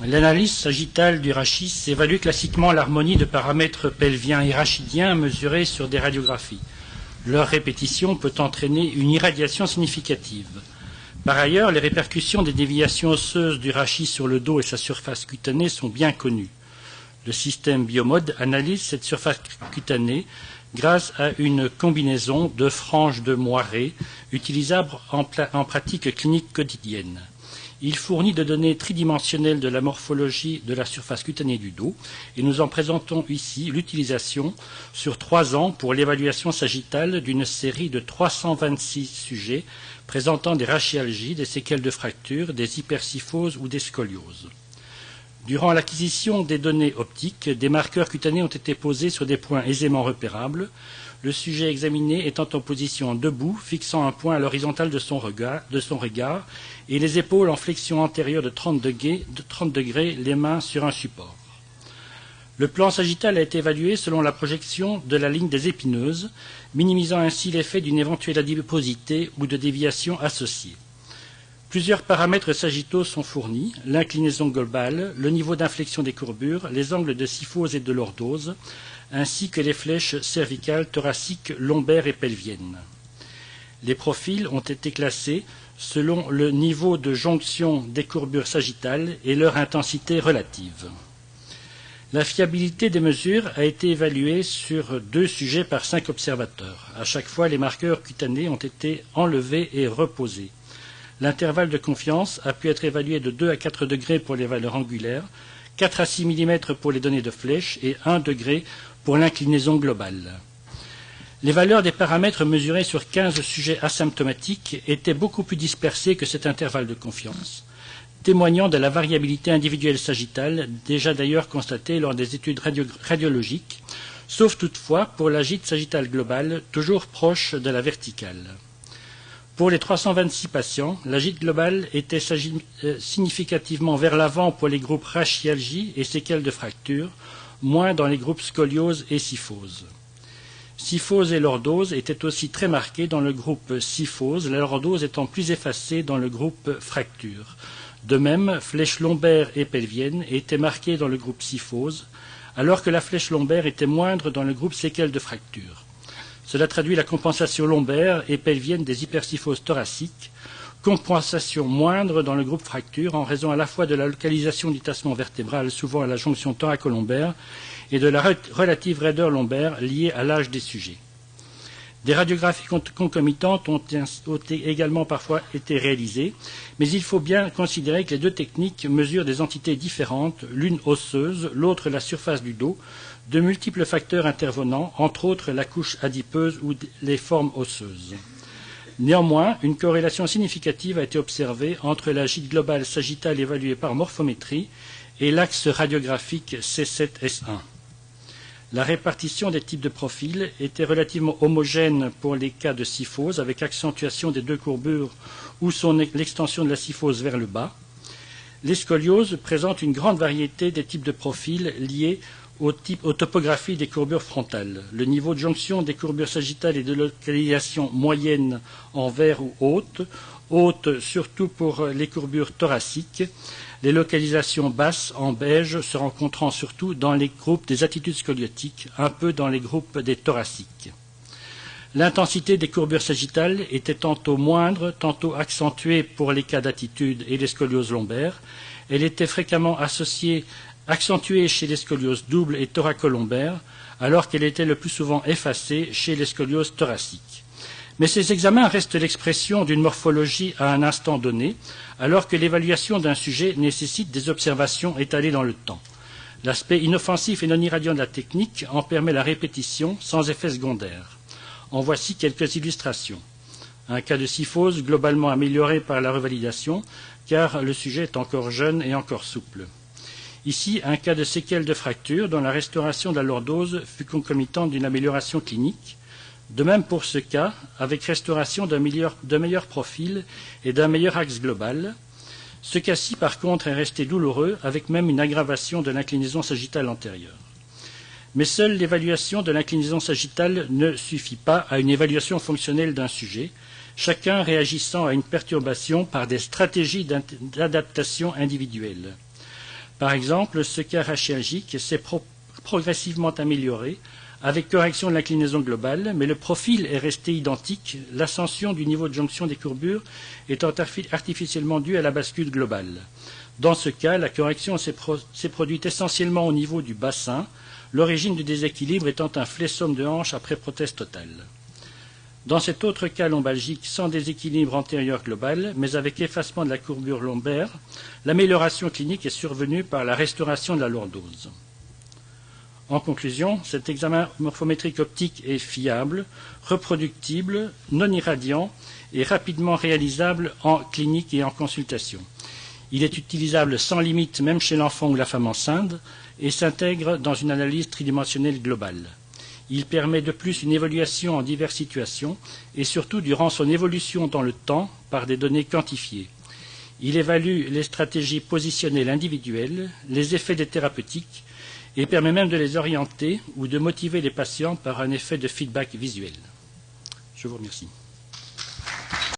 L'analyse sagittale du rachis évalue classiquement l'harmonie de paramètres pelviens et rachidiens mesurés sur des radiographies. Leur répétition peut entraîner une irradiation significative. Par ailleurs, les répercussions des déviations osseuses du rachis sur le dos et sa surface cutanée sont bien connues. Le système Biomode analyse cette surface cutanée grâce à une combinaison de franges de moiré utilisable en pratique clinique quotidienne. Il fournit des données tridimensionnelles de la morphologie de la surface cutanée du dos et nous en présentons ici l'utilisation sur 3 ans pour l'évaluation sagittale d'une série de 326 sujets présentant des rachialgies, des séquelles de fractures, des hypersyphoses ou des scolioses. Durant l'acquisition des données optiques, des marqueurs cutanés ont été posés sur des points aisément repérables, le sujet examiné étant en position debout, fixant un point à l'horizontale de son regard, et les épaules en flexion antérieure de 30 degrés, les mains sur un support. Le plan sagittal a été évalué selon la projection de la ligne des épineuses, minimisant ainsi l'effet d'une éventuelle adiposité ou de déviation associée. Plusieurs paramètres sagittaux sont fournis, l'inclinaison globale, le niveau d'inflexion des courbures, les angles de syphose et de lordose, ainsi que les flèches cervicales, thoraciques, lombaires et pelviennes. Les profils ont été classés selon le niveau de jonction des courbures sagittales et leur intensité relative. La fiabilité des mesures a été évaluée sur 2 sujets par 5 observateurs. À chaque fois, les marqueurs cutanés ont été enlevés et reposés. L'intervalle de confiance a pu être évalué de 2 à 4 degrés pour les valeurs angulaires, 4 à 6 mm pour les données de flèche et 1 degré pour l'inclinaison globale. Les valeurs des paramètres mesurés sur 15 sujets asymptomatiques étaient beaucoup plus dispersées que cet intervalle de confiance, témoignant de la variabilité individuelle sagittale, déjà d'ailleurs constatée lors des études radiologiques, sauf toutefois pour la gîte sagittale globale, toujours proche de la verticale. Pour les 326 patients, la gîte globale était significativement vers l'avant pour les groupes rachialgie et séquelles de fracture, moins dans les groupes scoliose et syphose. Syphose et lordose étaient aussi très marqués dans le groupe syphose, la lordose étant plus effacée dans le groupe fracture. De même, flèche lombaire et pelvienne étaient marquées dans le groupe syphose, alors que la flèche lombaire était moindre dans le groupe séquelles de fracture. Cela traduit la compensation lombaire et pelvienne des hypersyphoses thoraciques, compensation moindre dans le groupe fracture en raison à la fois de la localisation du tassement vertébral souvent à la jonction thoracolombaire et de la relative raideur lombaire liée à l'âge des sujets. Des radiographies concomitantes ont également parfois été réalisées, mais il faut bien considérer que les 2 techniques mesurent des entités différentes, l'une osseuse, l'autre la surface du dos, de multiples facteurs intervenant, entre autres la couche adipeuse ou les formes osseuses. Néanmoins, une corrélation significative a été observée entre la gîte globale sagittale évaluée par morphométrie et l'axe radiographique C7S1. La répartition des types de profils était relativement homogène pour les cas de syphose, avec accentuation des 2 courbures ou l'extension de la syphose vers le bas. Les scolioses présentent une grande variété des types de profils liés aux topographies des courbures frontales. Le niveau de jonction des courbures sagittales est de localisation moyenne en vert ou haute surtout pour les courbures thoraciques, les localisations basses en beige se rencontrant surtout dans les groupes des attitudes scoliotiques, un peu dans les groupes des thoraciques. L'intensité des courbures sagittales était tantôt moindre, tantôt accentuée pour les cas d'attitude et les scolioses lombaires. Elle était fréquemment accentuée chez les scolioses doubles et thoracolombaires, alors qu'elle était le plus souvent effacée chez les scolioses thoraciques. Mais ces examens restent l'expression d'une morphologie à un instant donné, alors que l'évaluation d'un sujet nécessite des observations étalées dans le temps. L'aspect inoffensif et non irradiant de la technique en permet la répétition sans effet secondaire. En voici quelques illustrations. Un cas de syphose globalement amélioré par la revalidation, car le sujet est encore jeune et encore souple. Ici, un cas de séquelles de fracture dont la restauration de la lordose fut concomitante d'une amélioration clinique. De même pour ce cas, avec restauration d'un meilleur profil et d'un meilleur axe global. Ce cas-ci, par contre, est resté douloureux, avec même une aggravation de l'inclinaison sagittale antérieure. Mais seule l'évaluation de l'inclinaison sagittale ne suffit pas à une évaluation fonctionnelle d'un sujet, chacun réagissant à une perturbation par des stratégies d'adaptation individuelles. Par exemple, ce cas rachialgique s'est progressivement amélioré avec correction de l'inclinaison globale, mais le profil est resté identique, l'ascension du niveau de jonction des courbures étant artificiellement due à la bascule globale. Dans ce cas, la correction s'est produite essentiellement au niveau du bassin, l'origine du déséquilibre étant un flessum de hanche après prothèse totale. Dans cet autre cas lombalgique, sans déséquilibre antérieur global, mais avec effacement de la courbure lombaire, l'amélioration clinique est survenue par la restauration de la lordose. En conclusion, cet examen morphométrique optique est fiable, reproductible, non irradiant et rapidement réalisable en clinique et en consultation. Il est utilisable sans limite même chez l'enfant ou la femme enceinte et s'intègre dans une analyse tridimensionnelle globale. Il permet de plus une évaluation en diverses situations et surtout durant son évolution dans le temps par des données quantifiées. Il évalue les stratégies positionnelles individuelles, les effets des thérapeutiques et permet même de les orienter ou de motiver les patients par un effet de feedback visuel. Je vous remercie.